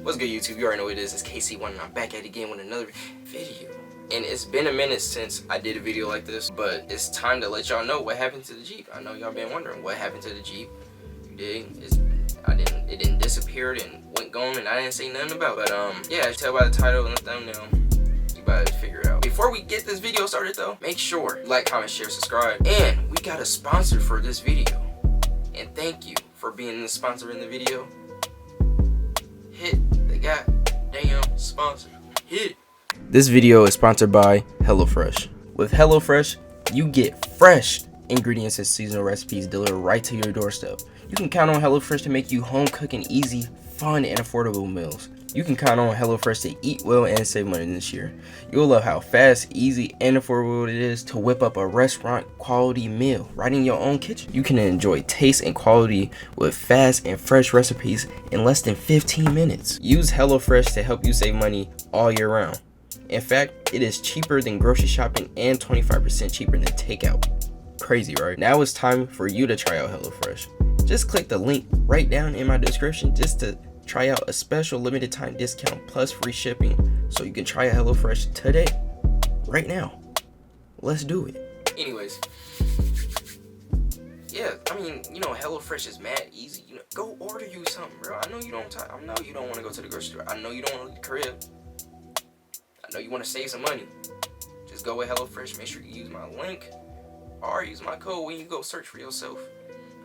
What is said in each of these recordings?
What's good, YouTube? You already know what it is. It's KC1 and I'm back at it again with another video. And it's been a minute since I did a video like this, but it's time to let y'all know what happened to the Jeep. I know y'all been wondering what happened to the Jeep. You dig? It didn't disappear and went gone, and I didn't say nothing about it. But yeah, as you tell by the title and the thumbnail, you better figure it out. Before we get this video started though, make sure you like, comment, share, subscribe. And we got a sponsor for this video. And thank you for being the sponsor in the video. Hit the goddamn sponsor. Hit. This video is sponsored by HelloFresh. With HelloFresh, you get fresh ingredients and seasonal recipes delivered right to your doorstep. You can count on HelloFresh to make you home cooking easy, fun, and affordable meals. You can count on HelloFresh to eat well and save money this year. You'll love how fast, easy, and affordable it is to whip up a restaurant quality meal right in your own kitchen. You can enjoy taste and quality with fast and fresh recipes in less than 15 minutes. Use HelloFresh to help you save money all year round. In fact, it is cheaper than grocery shopping and 25% cheaper than takeout. Crazy, right? Now it's time for you to try out HelloFresh. Just click the link right down in my description just to try out a special limited time discount plus free shipping so you can try out HelloFresh today, right now. Let's do it. Anyways, yeah, I mean, you know, HelloFresh is mad easy. You know, go order you something, bro. I know you don't want to go to the grocery store. I know you don't want to leave the crib. I know you want to save some money. Just go with HelloFresh. Make sure you use my link or use my code when you go search for yourself.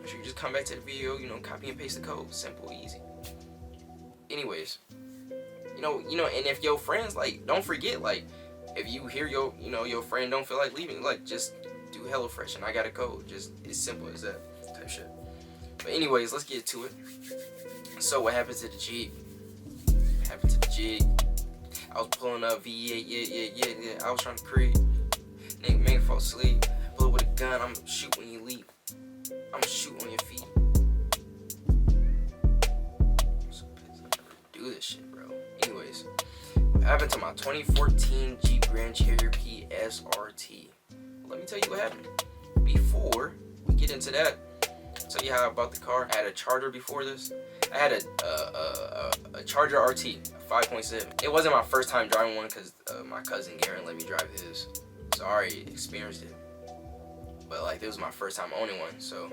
Make sure you just come back to the video, you know, copy and paste the code. Simple, easy. Anyways, you know, and if your friends, like, don't forget, like, if you hear your friend don't feel like leaving, like, just do HelloFresh and I got a code. Just as simple as that type shit. But anyways, let's get to it. So what happened to the Jeep? What happened to the Jeep? I was pulling up V8, yeah. I was trying to create. Nigga, man, fall asleep. Pull up with a gun. I'ma shoot when you leap. I'ma shoot on your feet. This shit, bro. Anyways, what happened to my 2014 Jeep Grand Cherokee SRT? Let me tell you what happened. Before we get into that, I'll tell you how I bought the car. I had a Charger before this. I had a Charger RT, 5.7. It wasn't my first time driving one because my cousin Garen let me drive his, so I already experienced it. But like, it was my first time owning one, so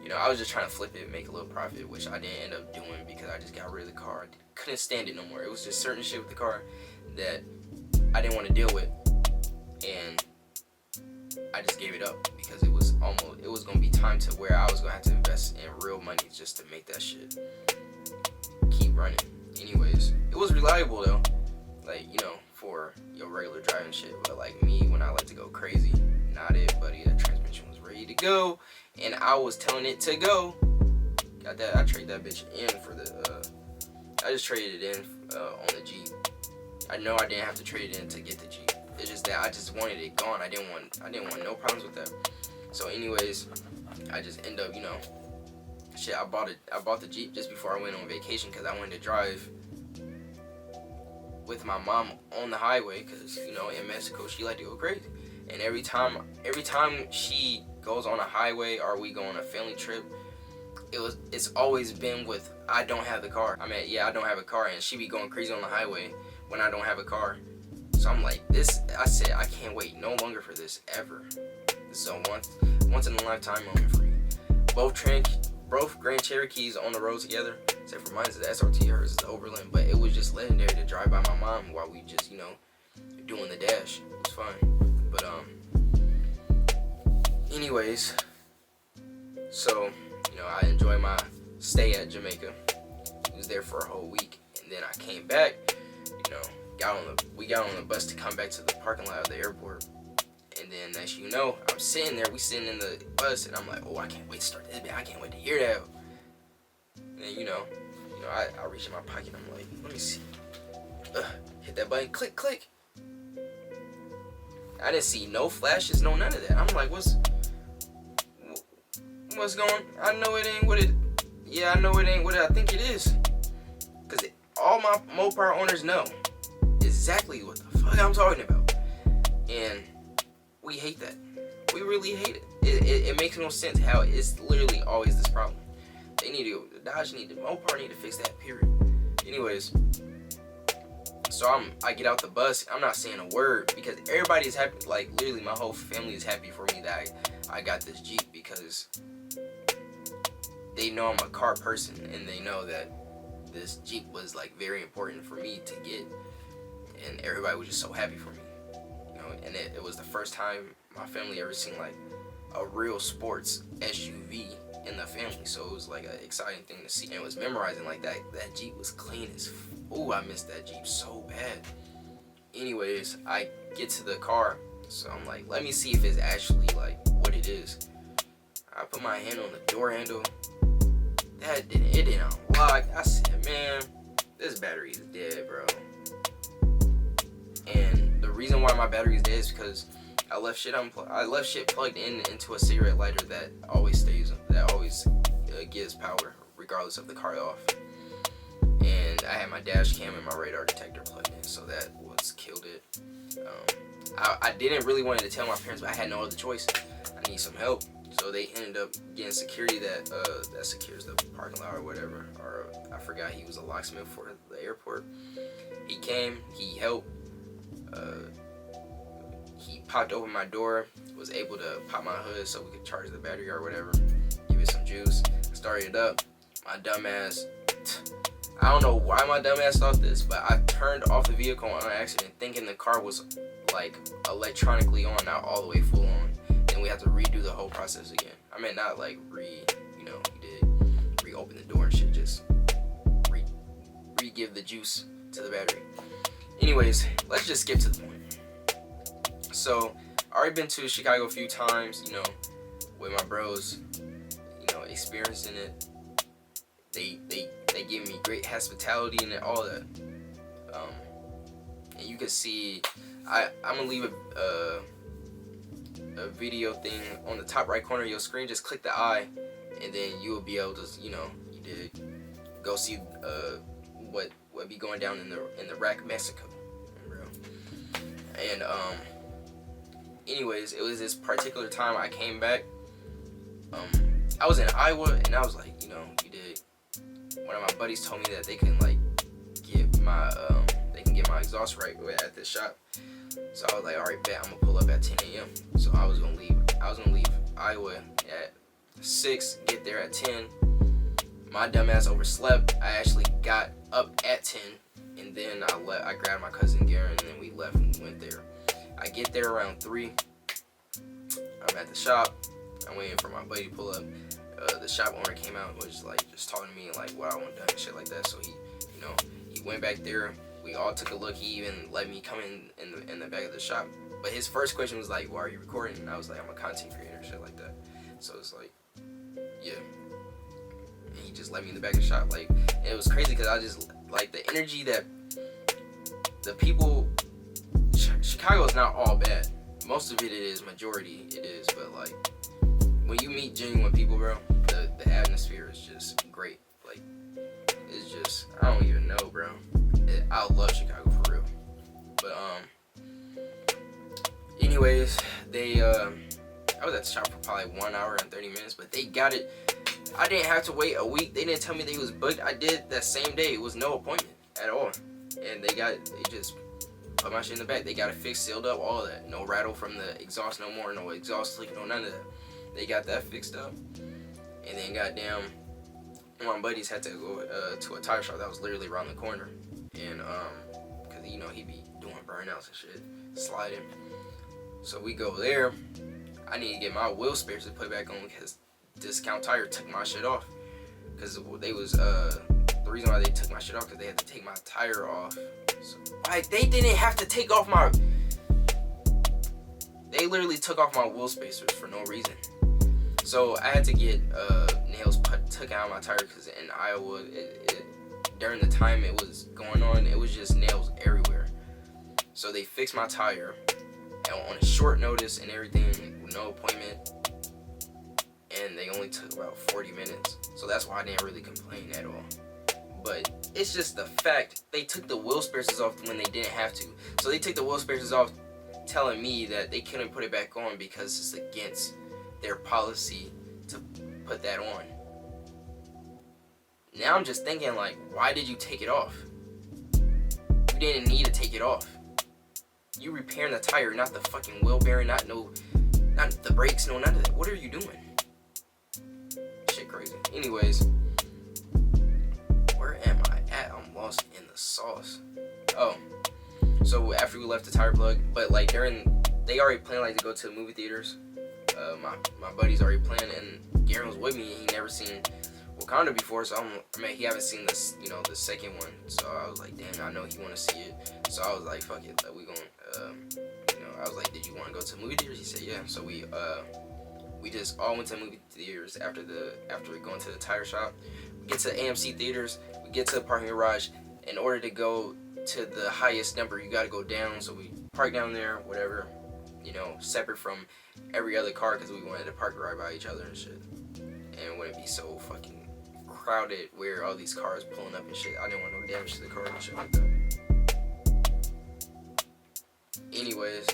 you know, I was just trying to flip it, make a little profit, which I didn't end up doing because I just got rid of the car. I couldn't stand it no more. It was just certain shit with the car that I didn't want to deal with, and I just gave it up because it was gonna be time to where I was gonna have to invest in real money just to make that shit keep running. Anyways, it was reliable though, like, you know, for your regular driving shit. But like me, when I like to go crazy, not it, buddy. That transmission was ready to go, and I was telling it to go. Got that. I traded that bitch in for the. I just traded it in on the Jeep. I know I didn't have to trade it in to get the Jeep. It's just that I just wanted it gone. I didn't want no problems with that. So anyways, I just end up, you know, shit. I bought the Jeep just before I went on vacation because I wanted to drive with my mom on the highway because, you know, in Mexico she like to go crazy. And every time she goes on a highway or we go on a family trip, it's always been with, I don't have the car. I mean, yeah, I don't have a car, and she be going crazy on the highway when I don't have a car. So I'm like, I said, I can't wait no longer for this ever. This is a once in a lifetime moment for me. Both Grand Cherokees on the road together, except for mine's the SRT, hers is the Overland, but it was just legendary to drive by my mom while we just, you know, doing the dash. It was fun. But anyways, so, you know, I enjoyed my stay at Jamaica. I was there for a whole week, and then I came back. You know, we got on the bus to come back to the parking lot of the airport, and then next you know, I'm sitting there. We sitting in the bus, and I'm like, oh, I can't wait to start this bit. I can't wait to hear that. And then you know, I reach in my pocket. I'm like, let me see. Hit that button. Click, click. I didn't see no flashes, no none of that. I'm like, what's going? I know it ain't what it. Yeah, I know it ain't what I think it is. Cause all my Mopar owners know exactly what the fuck I'm talking about, and we hate that. We really hate it. It makes no sense how it's literally always this problem. They need to, Dodge need to, Mopar need to fix that, period. Anyways, so I get out the bus. I'm not saying a word because everybody's happy. Like literally, my whole family is happy for me that I got this Jeep because they know I'm a car person and they know that this Jeep was like very important for me to get, and everybody was just so happy for me, you know. And it was the first time my family ever seen like a real sports SUV in the family, so it was like an exciting thing to see, and it was memorizing like that. That Jeep was clean as ooh, I missed that Jeep so bad. Anyways, I get to the car, so I'm like, let me see if it's actually like what it is. I put my hand on the door handle. It didn't unlock. I said, man, this battery is dead, bro. And the reason why my battery is dead is because I left shit plugged into a cigarette lighter that always gives power regardless of the car off. And I had my dash cam and my radar detector plugged in, so that was killed it. I didn't really want to tell my parents, but I had no other choice. I need some help. So they ended up getting security that secures the parking lot or whatever. Or I forgot, he was a locksmith for the airport. He came, he helped. He popped open my door, was able to pop my hood so we could charge the battery or whatever. Give it some juice. Started it up. My dumbass. I don't know why my dumbass thought this, but I turned off the vehicle on accident, thinking the car was like electronically on, not all the way full on. We have to redo the whole process again. I mean, not like you did reopen the door and shit, just re-give the juice to the battery. Anyways, let's just skip to the point. So, I already been to Chicago a few times, you know, with my bros, you know, experiencing it. They give me great hospitality and all that. And you can see, I'm gonna leave a video thing on the top right corner of your screen. Just click the eye and then you will be able to, you know, you did go see what be going down in the rack Mexico, bro. And anyways, it was this particular time I came back. I was in Iowa and I was like, you know, you did, one of my buddies told me that they can like get my exhaust right at this shop. So I was like, all right, bet, I'm gonna pull up at 10 a.m. So I was gonna leave Iowa at 6, get there at 10. My dumbass overslept. I actually got up at 10, and then I grabbed my cousin Garen, and then we left and went there. I get there around 3. I'm at the shop. I'm waiting for my buddy to pull up. The shop owner came out and was like just talking to me like what I want done and shit like that. So he went back there. We all took a look. He even let me come in the back of the shop. But his first question was like, "Why are you recording?" And I was like, "I'm a content creator," shit like that. So it's like, yeah. And he just let me in the back of the shop. Like, and it was crazy because I just like the energy that the people. Chicago is not all bad. Most of it is, majority it is. But like, when you meet genuine people, bro, the atmosphere is just great. Like, it's just, I don't even know, bro. I love Chicago for real. But anyways, I was at the shop for probably 1 hour and 30 minutes, but they got it. I didn't have to wait a week. They didn't tell me they was booked. I did that same day. It was no appointment at all. And they just put my shit in the back. They got it fixed, sealed up, all that. No rattle from the exhaust no more, no exhaust leak, no none of that. They got that fixed up. And then goddamn, one of my buddies had to go to a tire shop that was literally around the corner. And cause you know he be doing burnouts and shit, sliding. So we go there. I need to get my wheel spares to put back on because Discount Tire took my shit off. Cause they was the reason why they took my shit off because they had to take my tire off. So, like, they didn't have to take off my. They literally took off my wheel spacers for no reason. So I had to get nails took out of my tire because in Iowa, during the time it was going on, it was just nails everywhere. So they fixed my tire on a short notice and everything, with no appointment, and they only took about 40 minutes. So that's why I didn't really complain at all. But it's just the fact they took the wheel spacers off when they didn't have to. So they took the wheel spacers off, telling me that they couldn't put it back on because it's against their policy to put that on. Now I'm just thinking, like, why did you take it off? You didn't need to take it off. You repairing the tire, not the fucking wheel bearing, not the brakes, no, none of that. What are you doing? Shit crazy. Anyways, where am I at? I'm lost in the sauce. Oh, so after we left the tire plug, but like they already planned like to go to the movie theaters. My buddy's already planned, and Garen was with me, and he never seen Wakanda before, so he haven't seen this, the second one. So I was like, damn, I know he want to see it. So I was like, fuck it, we going, I was like, did you want to go to the movie theaters? He said, yeah. So we just all went to the movie theaters after going to the tire shop. We get to the AMC theaters. We get to the parking garage. In order to go to the highest number, you got to go down. So we park down there, whatever, separate from every other car, because we wanted to park right by each other and shit. And it wouldn't be so fucking crowded where all these cars pulling up and shit. I didn't want no damage to the car and shit like that. Anyways,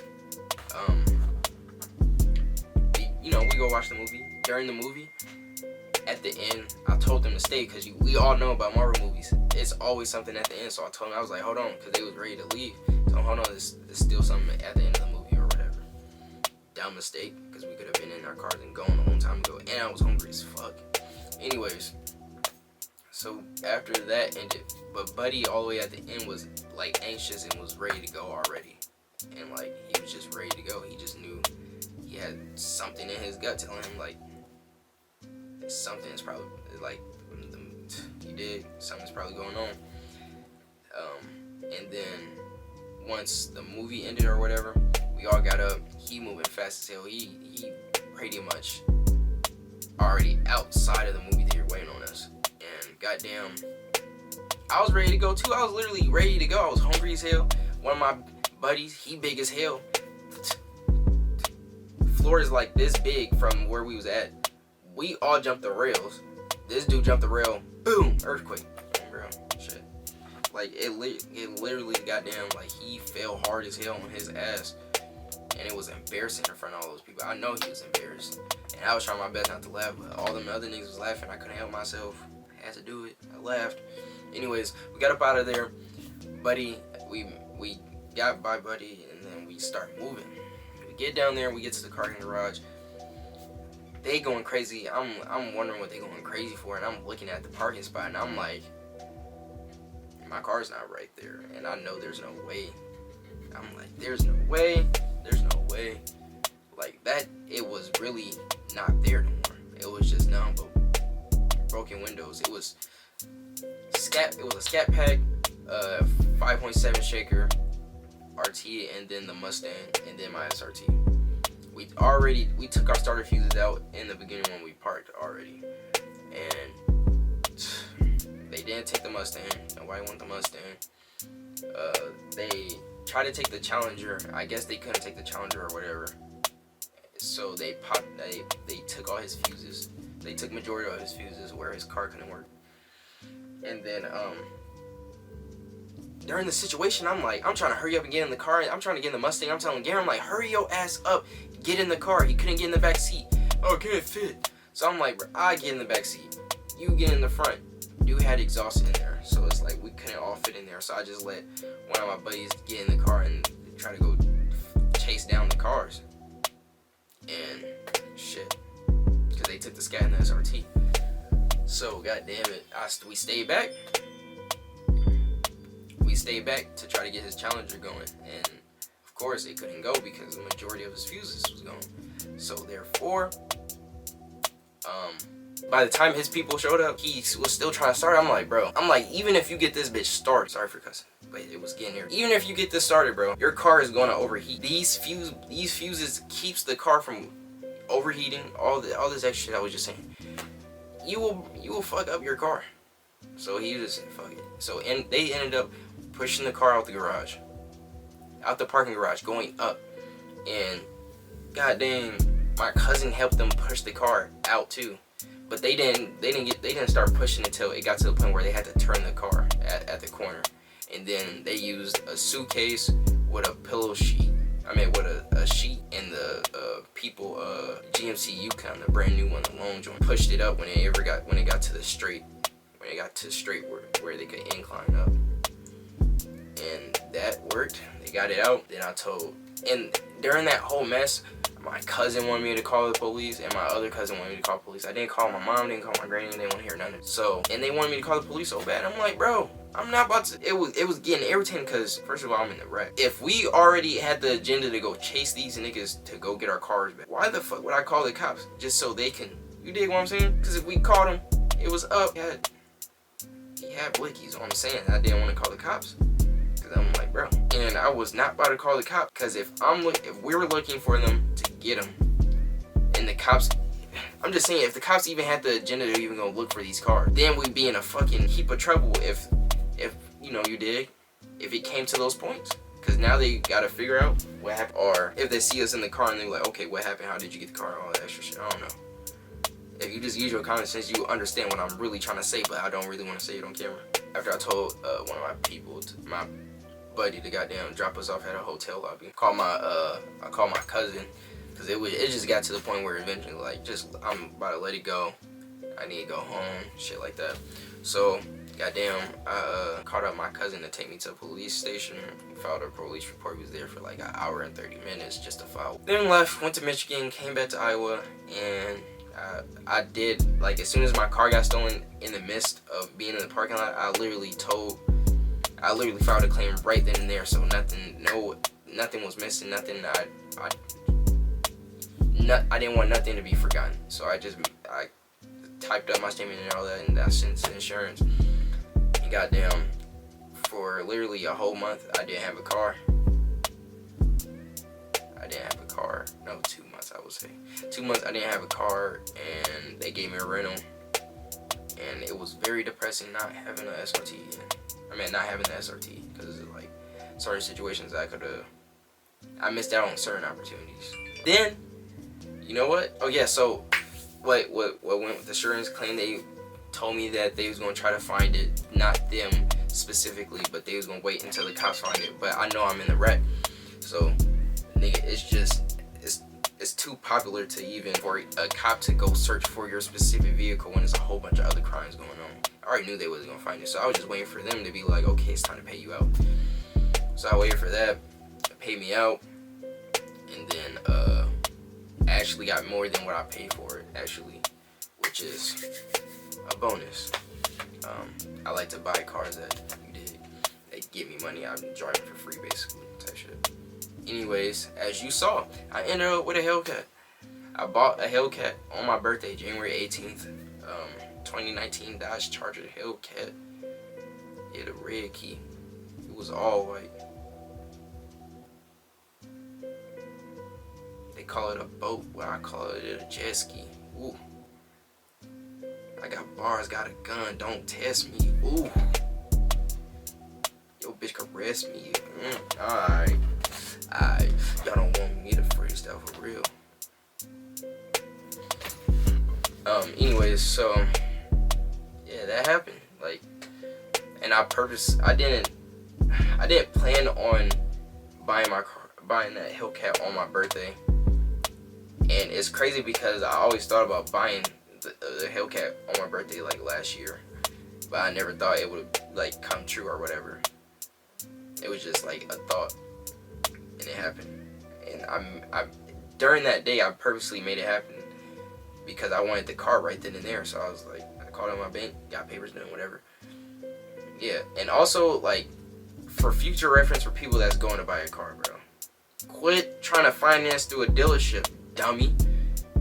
we go watch the movie. During the movie, at the end, I told them to stay, because we all know about Marvel movies. It's always something at the end. So I told them, I was like, hold on, because they was ready to leave. So hold on, there's still something at the end of the movie or whatever. Dumb mistake, because we could have been in our cars and gone a long time ago. And I was hungry as fuck. Anyways, so after that ended, but Buddy all the way at the end was like anxious and was ready to go already. And like, he was just ready to go. He just knew he had something in his gut telling him like, something is probably like, you dig, something's probably going on. And then once the movie ended or whatever, we all got up. He moving fast as hell. He pretty much already outside of the movie theater waiting on us. And goddamn, I was ready to go too. I was literally ready to go. I was hungry as hell. One of my buddies, he big as hell. Floor is like this big from where we was at. We all jumped the rails. This dude jumped the rail. Boom! Earthquake. Bro, shit. Like, it literally goddamn, like, he fell hard as hell on his ass. And it was embarrassing in front of all those people. I know he was embarrassed. And I was trying my best not to laugh, but all them other niggas was laughing. I couldn't help myself. I had to do it. I laughed. Anyways, we got up out of there. Buddy, we got by Buddy, and then we start moving. We get down there, we get to the parking garage. They going crazy. I'm wondering what they going crazy for, and I'm looking at the parking spot, and I'm like, my car's not right there, and I know there's no way. I'm like, there's no way. Like that, it was really not there no more. It was just nothing but broken windows. It was a scat pack, 5.7 shaker, RT, and then the Mustang, and then my SRT. We took our starter fuses out in the beginning when we parked already, and they didn't take the Mustang. Nobody wanted the Mustang. They tried to take the Challenger. I guess they couldn't take the Challenger or whatever. So they took all his fuses. They took majority of his fuses where his car couldn't work. And then during the situation, I'm trying to hurry up and get in the car. I'm trying to get in the Mustang. I'm telling Garen, I'm like, hurry your ass up, get in the car. He couldn't get in the back seat. Oh, can't fit. So I'm like, bro, I get in the back seat. You get in the front. Dude had exhaust in there, so it's like we couldn't all fit in there. So I just let one of my buddies get in the car and try to go chase down the cars. And shit, because they took the Scat and the SRT. So goddamn it, we stayed back. We stayed back to try to get his Challenger going, and of course it couldn't go because the majority of his fuses was gone. So therefore, by the time his people showed up, he was still trying to start. I'm like, bro, even if you get this bitch started, sorry for cussing, but it was getting there. Even if you get this started, bro, your car is going to overheat. These fuses keeps the car from overheating. All this extra shit I was just saying. You will fuck up your car. So he just said, fuck it. So they ended up pushing the car out the parking garage, going up, and goddamn, my cousin helped them push the car out too. But they didn't start pushing until it got to the point where they had to turn the car at the corner. And then they used a suitcase with a pillow sheet. With a sheet and the GMC Yukon, the brand new one, the long joint, pushed it up when it got to the straight when they got to straight where they could incline up. And that worked. They got it out. Then I told, and during that whole mess, my cousin wanted me to call the police, and my other cousin wanted me to call the police. I didn't call my mom, didn't call my granny, they didn't want to hear nothing. So, and they wanted me to call the police so bad. I'm like, bro, I'm not about to. It was getting irritating because, first of all, I'm in the wreck. If we already had the agenda to go chase these niggas to go get our cars back, why the fuck would I call the cops just so they can? You dig what I'm saying? Because if we called them, it was up. He had blickies. So I'm saying I didn't want to call the cops. I'm like, bro, and I was not about to call the cops because if we were looking for them to get them, and the cops, I'm just saying, if the cops even had the agenda to even go look for these cars, then we'd be in a fucking heap of trouble. If you know, you dig, if it came to those points, because now they gotta figure out what happened, or if they see us in the car and they're like, okay, what happened? How did you get the car? All that extra shit. I don't know. If you just use your common sense, you understand what I'm really trying to say, but I don't really want to say it on camera. After I told one of my people, my buddy, to goddamn drop us off at a hotel lobby, I called my cousin, because it just got to the point where eventually, like, just I'm about to let it go. I need to go home, shit like that. So goddamn, I called up my cousin to take me to the police station. Filed a police report. He was there for like an hour and 30 minutes just to file. Then left, went to Michigan, came back to Iowa, and I did, like, as soon as my car got stolen, in the midst of being in the parking lot, I literally filed a claim right then and there. So nothing was missing, nothing. I didn't want nothing to be forgotten. So I typed up my statement and all that, and I sent to insurance. And goddamn, for literally a whole month, I didn't have a car. No, 2 months, I would say. 2 months I didn't have a car, and they gave me a rental. And it was very depressing not having an SRT. Not having the SRT, because like certain situations I missed out on certain opportunities. Then, you know what? Oh yeah, so what went with the insurance claim, they told me that they was gonna try to find it, not them specifically, but they was gonna wait until the cops find it. But I know I'm in the wreck, so nigga, it's too popular to even for a cop to go search for your specific vehicle when there's a whole bunch of other crimes going on. I already knew they wasn't gonna find it, so I was just waiting for them to be like, okay, it's time to pay you out. So I waited for that, paid me out, and then I actually got more than what I paid for it, actually, which is a bonus. I like to buy cars that they give me money. I'm driving for free, basically, type shit. Anyways, as you saw, I ended up with a Hellcat. I bought a Hellcat on my birthday, January 18th. 2019 Dodge Charger Hellcat. Yeah, the red key. It was all white. They call it a boat, well, I call it a jet ski. Ooh. I got bars, got a gun, don't test me. Ooh. Yo, bitch can arrest me. Alright. Y'all don't want me to freestyle for real. Anyways, so yeah, that happened. Like, and I didn't plan on buying that Hellcat on my birthday. And it's crazy because I always thought about buying the Hellcat on my birthday like last year, but I never thought it would like come true or whatever. It was just like a thought, and it happened. And I during that day I purposely made it happen because I wanted the car right then and there. So I was like, I called up my bank, got papers done, whatever. Yeah, and also like for future reference for people that's going to buy a car, bro, quit trying to finance through a dealership, dummy.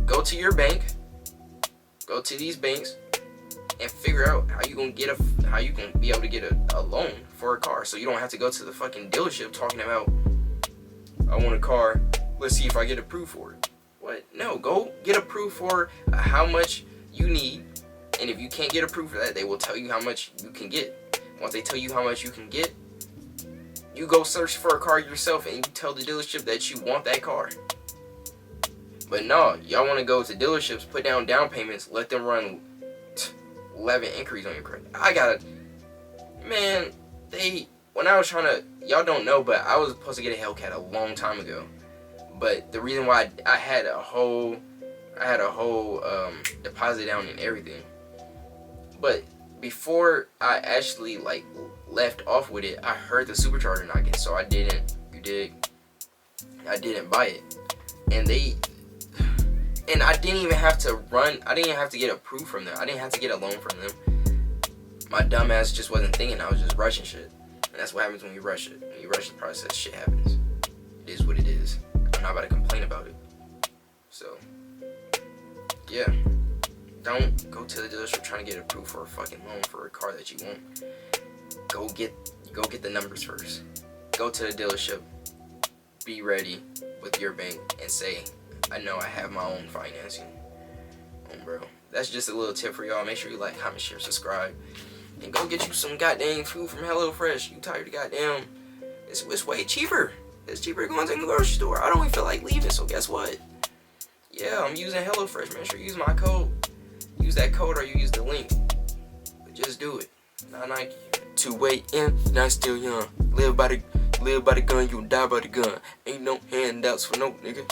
Go to your bank, go to these banks, and figure out how you gonna be able to get a loan for a car, so you don't have to go to the fucking dealership talking about, I want a car, let's see if I get approved for it. What? No, go get approved for how much you need, and if you can't get approved for that, they will tell you how much you can get. Once they tell you how much you can get, you go search for a car yourself and you tell the dealership that you want that car. But no, y'all want to go to dealerships, put down payments, let them run 11 inquiries on your credit. When I was trying to, y'all don't know, but I was supposed to get a Hellcat a long time ago. But the reason why I had a whole deposit down and everything, but before I actually like left off with it, I heard the supercharger knocking, so I didn't. You dig? I didn't buy it, and I didn't even have to run. I didn't even have to get approved from them. I didn't have to get a loan from them. My dumb ass just wasn't thinking. I was just rushing shit, and that's what happens when you rush it. When you rush the process, shit happens. It is what it is. I'm not about to complain about it. So, yeah. Don't go to the dealership trying to get approved for a fucking loan for a car that you want. Go get the numbers first. Go to the dealership. Be ready with your bank and say, I know I have my own financing. Bro. That's just a little tip for y'all. Make sure you like, comment, share, subscribe. And go get you some goddamn food from HelloFresh. You tired of goddamn... It's way cheaper. It's cheaper going to the grocery store. I don't even feel like leaving, so guess what? Yeah, I'm using HelloFresh. Make sure you use my code. Use that code or you use the link. But just do it. Not Nike. 2 a.m. Not still young. Live by the gun, you die by the gun. Ain't no handouts for no nigga.